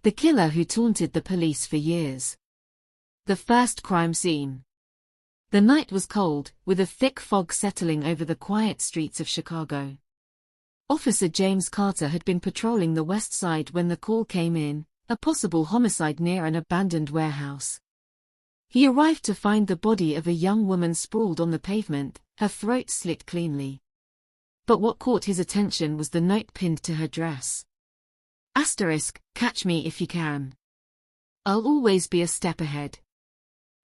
The killer who taunted the police for years. The first crime scene. The night was cold, with a thick fog settling over the quiet streets of Chicago. Officer James Carter had been patrolling the west side when the call came in, a possible homicide near an abandoned warehouse. He arrived to find the body of a young woman sprawled on the pavement, her throat slit cleanly. But what caught his attention was the note pinned to her dress. Asterisk, catch me if you can. I'll always be a step ahead.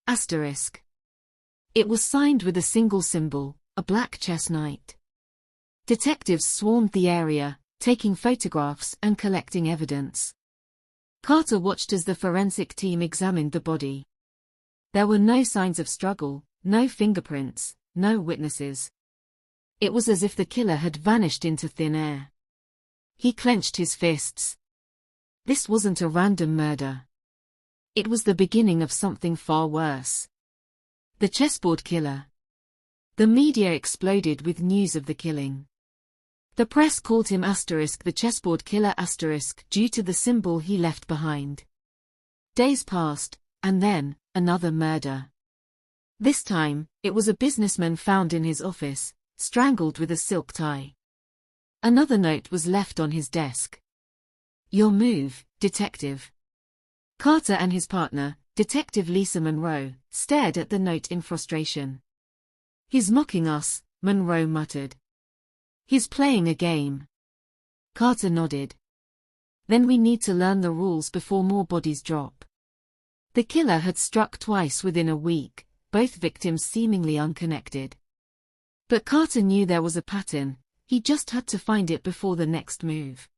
Asterisk. It was signed with a single symbol, a black chess knight. Detectives swarmed the area, taking photographs and collecting evidence. Carter watched as the forensic team examined the body. There were no signs of struggle, no fingerprints, no witnesses. It was as if the killer had vanished into thin air. He clenched his fists. This wasn't a random murder. It was the beginning of something far worse. The chessboard killer. The media exploded with news of the killing. The press called him the chessboard killer due to the symbol he left behind. Days passed, and then, another murder. This time, it was a businessman found in his office, strangled with a silk tie. Another note was left on his desk. Your move, detective. Carter and his partner, Detective Lisa Monroe, stared at the note in frustration. He's mocking us, Monroe muttered. He's playing a game. Carter nodded. Then we need to learn the rules before more bodies drop. The killer had struck twice within a week, both victims seemingly unconnected. But Carter knew there was a pattern, he just had to find it before the next move.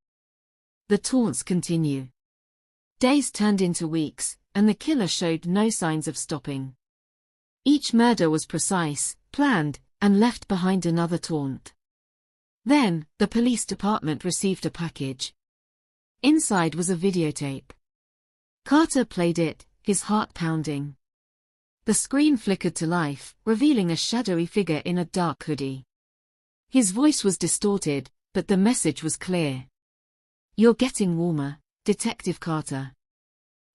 The taunts continue. Days turned into weeks, and the killer showed no signs of stopping. Each murder was precise, planned, and left behind another taunt. Then, the police department received a package. Inside was a videotape. Carter played it, his heart pounding. The screen flickered to life, revealing a shadowy figure in a dark hoodie. His voice was distorted, but the message was clear. You're getting warmer, Detective Carter.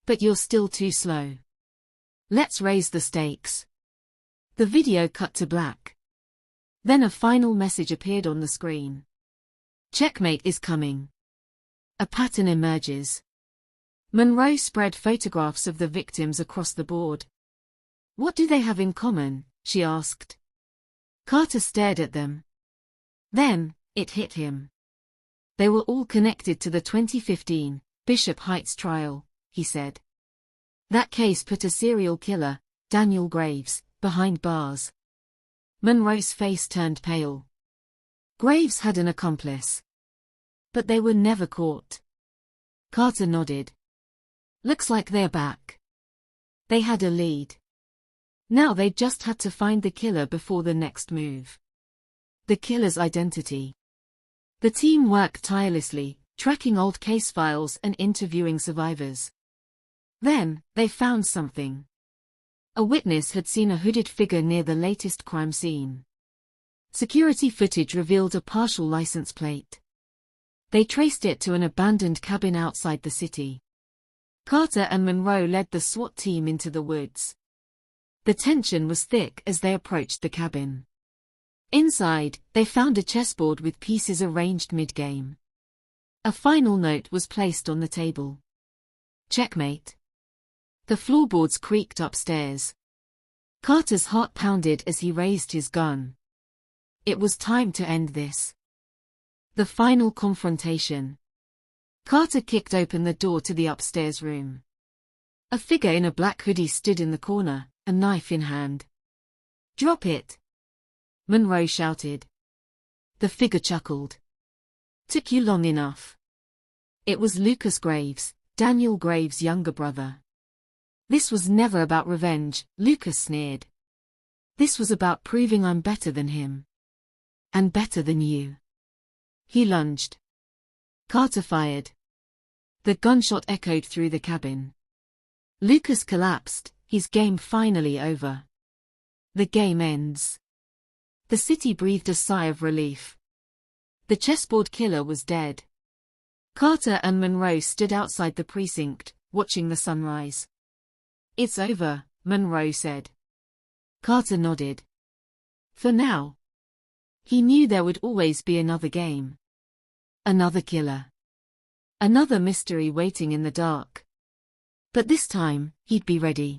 But you're still too slow. Let's raise the stakes. The video cut to black. Then a final message appeared on the screen. Checkmate is coming. A pattern emerges. Monroe spread photographs of the victims across the board. What do they have in common? She asked. Carter stared at them. Then, it hit him. They were all connected to the 2015 Bishop Heights trial, he said. That case put a serial killer, Daniel Graves, behind bars. Monroe's face turned pale. Graves had an accomplice. But they were never caught. Carter nodded. Looks like they're back. They had a lead. Now they just had to find the killer before the next move. The killer's identity. The team worked tirelessly, tracking old case files and interviewing survivors. Then, they found something. A witness had seen a hooded figure near the latest crime scene. Security footage revealed a partial license plate. They traced it to an abandoned cabin outside the city. Carter and Monroe led the SWAT team into the woods. The tension was thick as they approached the cabin. Inside, they found a chessboard with pieces arranged mid-game. A final note was placed on the table. Checkmate. The floorboards creaked upstairs. Carter's heart pounded as he raised his gun. It was time to end this. The final confrontation. Carter kicked open the door to the upstairs room. A figure in a black hoodie stood in the corner, a knife in hand. Drop it! Monroe shouted. The figure chuckled. Took you long enough. It was Lucas Graves, Daniel Graves' younger brother. This was never about revenge, Lucas sneered. This was about proving I'm better than him. And better than you. He lunged. Carter fired. The gunshot echoed through the cabin. Lucas collapsed, his game finally over. The game ends. The city breathed a sigh of relief. The chessboard killer was dead. Carter and Monroe stood outside the precinct, watching the sunrise. "It's over," Monroe said. Carter nodded. For now. He knew there would always be another game. Another killer. Another mystery waiting in the dark. But this time, he'd be ready.